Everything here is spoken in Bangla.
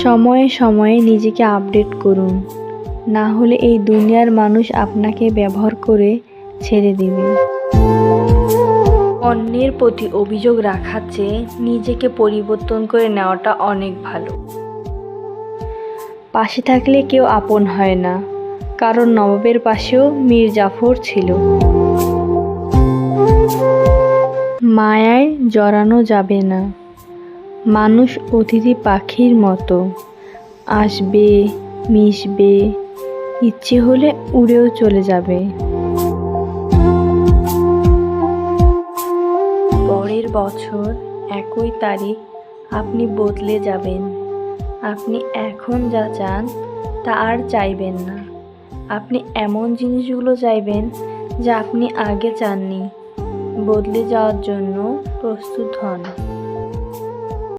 সময়ে সময়ে নিজেকে আপডেট করুন, না হলে এই দুনিয়ার মানুষ আপনাকে ব্যবহার করে ছেড়ে দেবে। অন্যের প্রতি অভিযোগ রাখার চেয়ে নিজেকে পরিবর্তন করে নেওয়াটা অনেক ভালো। পাশে থাকলে কেউ আপন হয় না, কারণ নবাবের পাশেও মীর জাফর ছিল। মায়ায় জড়ানো যাবে না। মানুষ অতিথি পাখির মতো, আসবে, মিশবে, ইচ্ছে হলে উড়েও চলে যাবে। পরের বছর একই তারিখ আপনি বদলে যাবেন। আপনি এখন যা চান তা আর চাইবেন না। আপনি এমন জিনিসগুলো চাইবেন যা আপনি আগে চাননি। বদলে যাওয়ার জন্য প্রস্তুত হন।